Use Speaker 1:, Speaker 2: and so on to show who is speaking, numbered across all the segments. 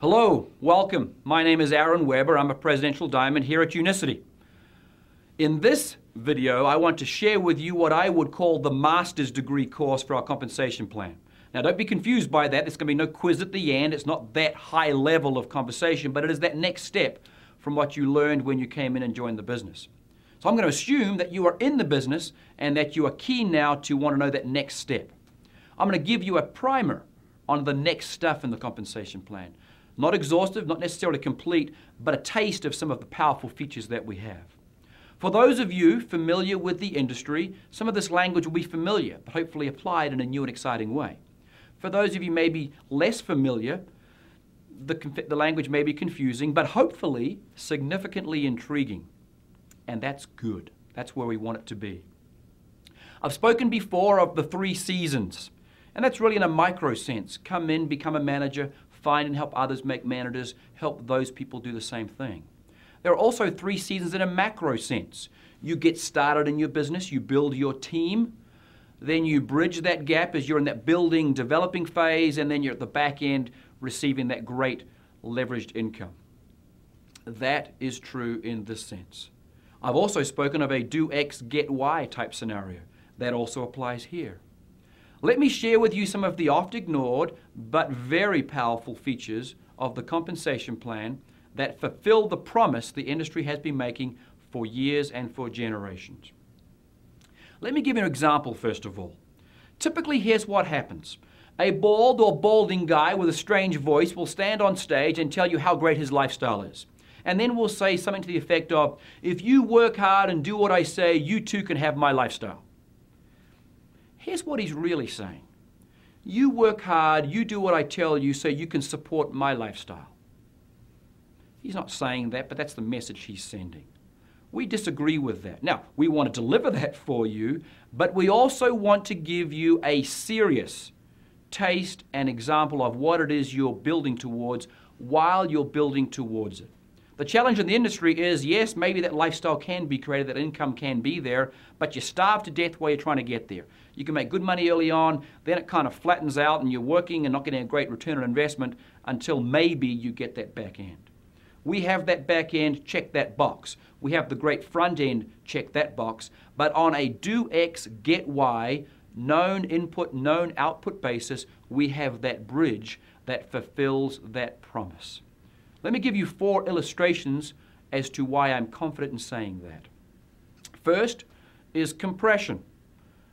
Speaker 1: Hello, welcome. My name is Aaron Weber. I'm a Presidential Diamond here at Unicity. In this video, I want to share with you what I would call the master's degree course for our compensation plan. Now, don't be confused by that. There's going to be no quiz at the end. It's not that high level of conversation, but it is that next step from what you learned when you came in and joined the business. So I'm going to assume that you are in the business and that you are keen now to want to know that next step. I'm going to give you a primer on the next stuff in the compensation plan. Not exhaustive, not necessarily complete, but a taste of some of the powerful features that we have. For those of you familiar with the industry, some of this language will be familiar, but hopefully applied in a new and exciting way. For those of you maybe less familiar, the language may be confusing, but hopefully significantly intriguing. And that's good. That's where we want it to be. I've spoken before of the 3 seasons, and that's really in a micro sense. Come in, become a manager, find and help others make managers, help those people do the same thing. There are also 3 seasons in a macro sense. You get started in your business, you build your team, then you bridge that gap as you're in that building, developing phase, and then you're at the back end receiving that great leveraged income. That is true in this sense. I've also spoken of a do X, get Y type scenario. That also applies here. Let me share with you some of the oft ignored but very powerful features of the compensation plan that fulfill the promise the industry has been making for years and for generations. Let me give you an example first of all. Typically, here's what happens. A bald or balding guy with a strange voice will stand on stage and tell you how great his lifestyle is. And then we'll say something to the effect of, if you work hard and do what I say, you too can have my lifestyle. Here's what he's really saying. You work hard, you do what I tell you so you can support my lifestyle. He's not saying that, but that's the message he's sending. We disagree with that. Now, we want to deliver that for you, but we also want to give you a serious taste and example of what it is you're building towards while you're building towards it. The challenge in the industry is, yes, maybe that lifestyle can be created, that income can be there, but you starve to death while you're trying to get there. You can make good money early on, then it kind of flattens out and you're working and not getting a great return on investment until maybe you get that back end. We have that back end, check that box. We have the great front end, check that box. But on a do X, get Y, known input, known output basis, we have that bridge that fulfills that promise. Let me give you 4 illustrations as to why I'm confident in saying that. First is compression.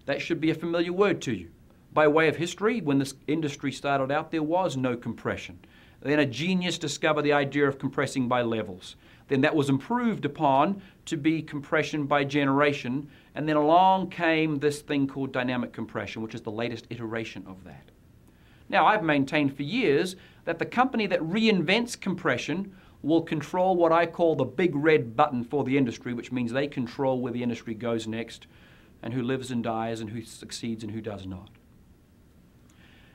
Speaker 1: That should be a familiar word to you. By way of history, when this industry started out, there was no compression. Then a genius discovered the idea of compressing by levels. Then that was improved upon to be compression by generation. And then along came this thing called dynamic compression, which is the latest iteration of that. Now, I've maintained for years that the company that reinvents compression will control what I call the big red button for the industry, which means they control where the industry goes next and who lives and dies and who succeeds and who does not.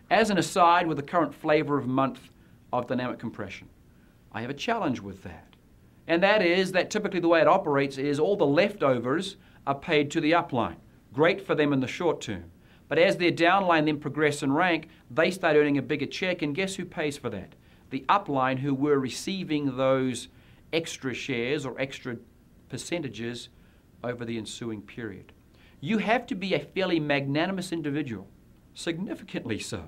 Speaker 1: As an aside, with the current flavor of month of dynamic compression, I have a challenge with that. And that is that typically the way it operates is all the leftovers are paid to the upline. Great for them in the short term. But as their downline then progress and rank, they start earning a bigger check, and guess who pays for that? The upline, who were receiving those extra shares or extra percentages over the ensuing period. You have to be a fairly magnanimous individual, significantly so,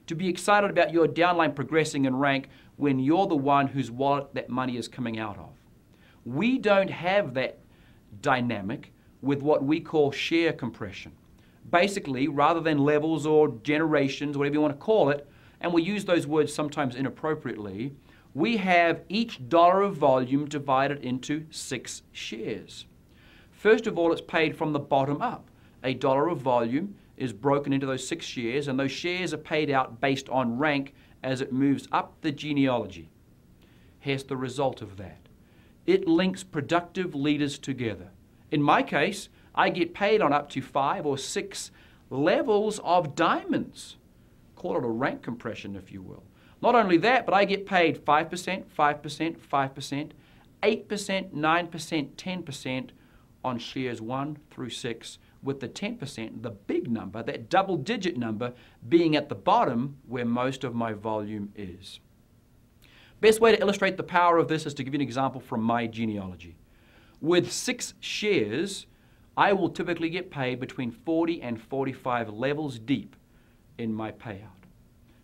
Speaker 1: to be excited about your downline progressing in rank when you're the one whose wallet that money is coming out of. We don't have that dynamic with what we call share compression. Basically, rather than levels or generations, whatever you want to call it, and we use those words sometimes inappropriately, we have each dollar of volume divided into 6 shares. First of all, it's paid from the bottom up. A dollar of volume is broken into those 6 shares, and those shares are paid out based on rank as it moves up the genealogy. Here's the result of that. It links productive leaders together. In my case, I get paid on up to 5 or 6 levels of diamonds. Call it a rank compression, if you will. Not only that, but I get paid 5%, 5%, 5%, 8%, 9%, 10% on shares 1 through 6, with the 10%, the big number, that double-digit number, being at the bottom where most of my volume is. Best way to illustrate the power of this is to give you an example from my genealogy. With 6 shares, I will typically get paid between 40 and 45 levels deep in my payout.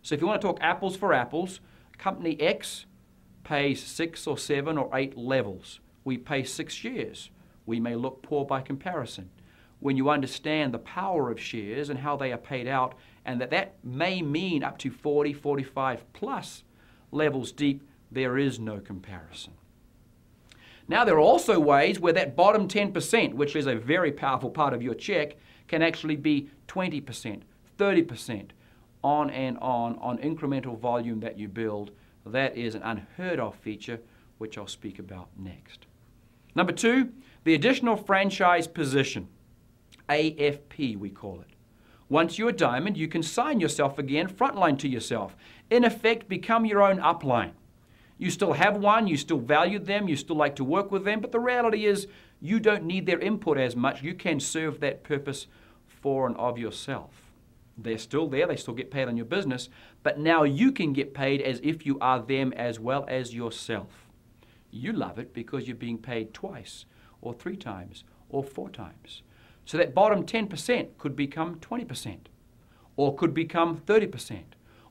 Speaker 1: So if you want to talk apples for apples, company X pays 6 or 7 or 8 levels. We pay 6 shares. We may look poor by comparison. When you understand the power of shares and how they are paid out, and that may mean up to 40, 45 plus levels deep, there is no comparison. Now, there are also ways where that bottom 10%, which is a very powerful part of your check, can actually be 20%, 30%, on and on incremental volume that you build. That is an unheard of feature, which I'll speak about next. Number 2, the additional franchise position, AFP we call it. Once you're a diamond, you can sign yourself again, frontline to yourself. In effect, become your own upline. You still have one, you still value them, you still like to work with them, but the reality is you don't need their input as much. You can serve that purpose for and of yourself. They're still there, they still get paid on your business, but now you can get paid as if you are them as well as yourself. You love it because you're being paid twice, or 3 times, or 4 times. So that bottom 10% could become 20%, or could become 30%,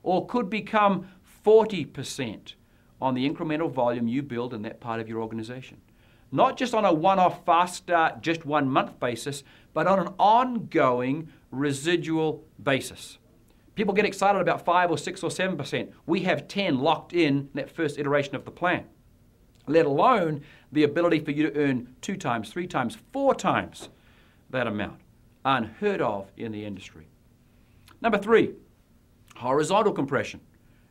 Speaker 1: or could become 40% on the incremental volume you build in that part of your organization. Not just on a one-off fast start, just 1 month basis, but on an ongoing residual basis. People get excited about 5 or 6 or 7%. We have 10 locked in that first iteration of the plan, let alone the ability for you to earn 2 times, 3 times, 4 times that amount. Unheard of in the industry. Number 3, horizontal compression.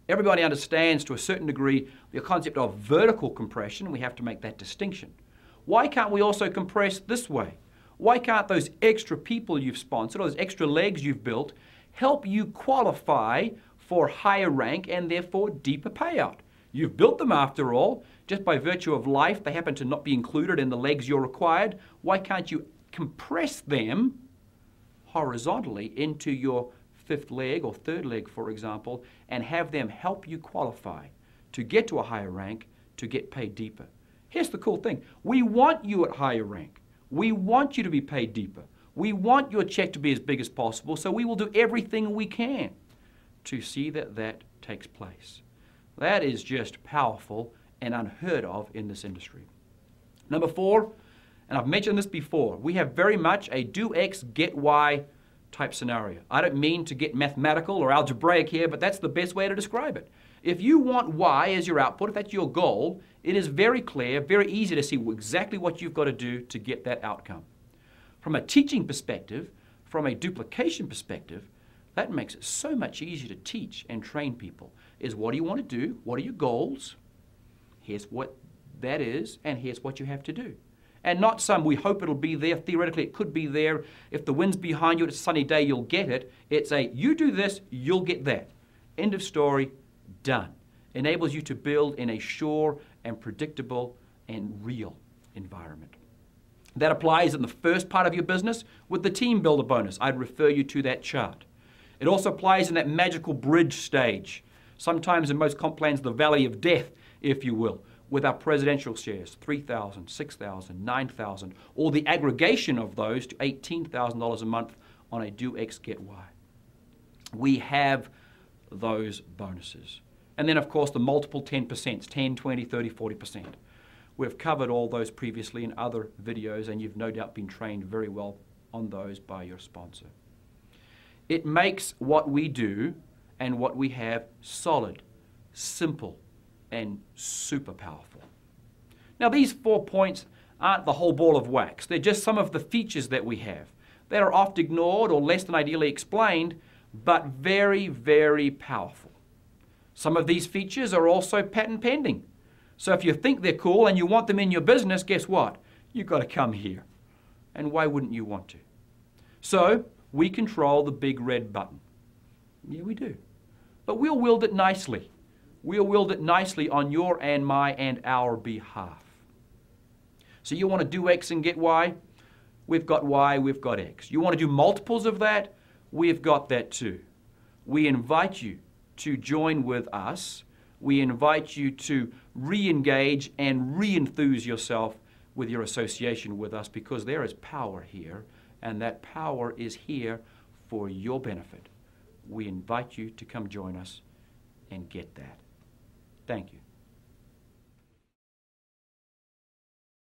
Speaker 1: Everybody understands to a certain degree the concept of vertical compression. We have to make that distinction. Why can't we also compress this way? Why can't those extra people you've sponsored, or those extra legs you've built, help you qualify for higher rank and therefore deeper payout? You've built them after all. Just by virtue of life, they happen to not be included in the legs you're required. Why can't you compress them horizontally into your 5th leg or 3rd leg, for example, and have them help you qualify to get to a higher rank, to get paid deeper? Here's the cool thing. We want you at higher rank. We want you to be paid deeper. We want your check to be as big as possible, so we will do everything we can to see that that takes place. That is just powerful and unheard of in this industry. Number 4, and I've mentioned this before, we have very much a do X, get Y type scenario. I don't mean to get mathematical or algebraic here, but that's the best way to describe it. If you want Y as your output, if that's your goal, it is very clear, very easy to see exactly what you've got to do to get that outcome. From a teaching perspective, from a duplication perspective, that makes it so much easier to teach and train people. Is what do you want to do? What are your goals? Here's what that is, and here's what you have to do. And not some, we hope it'll be there. Theoretically, it could be there. If the wind's behind you, it's a sunny day, you'll get it. It's a, you do this, you'll get that. End of story, done. Enables you to build in a sure and predictable and real environment. That applies in the first part of your business with the team builder bonus. I'd refer you to that chart. It also applies in that magical bridge stage. Sometimes in most comp plans, the valley of death, if you will, with our presidential shares, $3,000, $6,000, $9,000, or the aggregation of those to $18,000 a month on a do X, get Y. We have those bonuses. And then, of course, the multiple 10%, 10, 20, 30, 40%. We've covered all those previously in other videos, and you've no doubt been trained very well on those by your sponsor. It makes what we do and what we have solid, simple, and super powerful. Now, these 4 points aren't the whole ball of wax. They're just some of the features that we have that are oft ignored or less than ideally explained, but very, very powerful. Some of these features are also patent pending. So if you think they're cool and you want them in your business, guess what? You've got to come here. And why wouldn't you want to? So we control the big red button. Yeah, we do. But we'll wield it nicely. We'll wield it nicely on your and my and our behalf. So you want to do X and get Y? We've got Y, we've got X. You want to do multiples of that? We've got that too. We invite you to join with us we invite you to re-engage and re-enthuse yourself with your association with us because there is power here, and that power is here for your benefit. We invite you to come join us and get that. Thank you.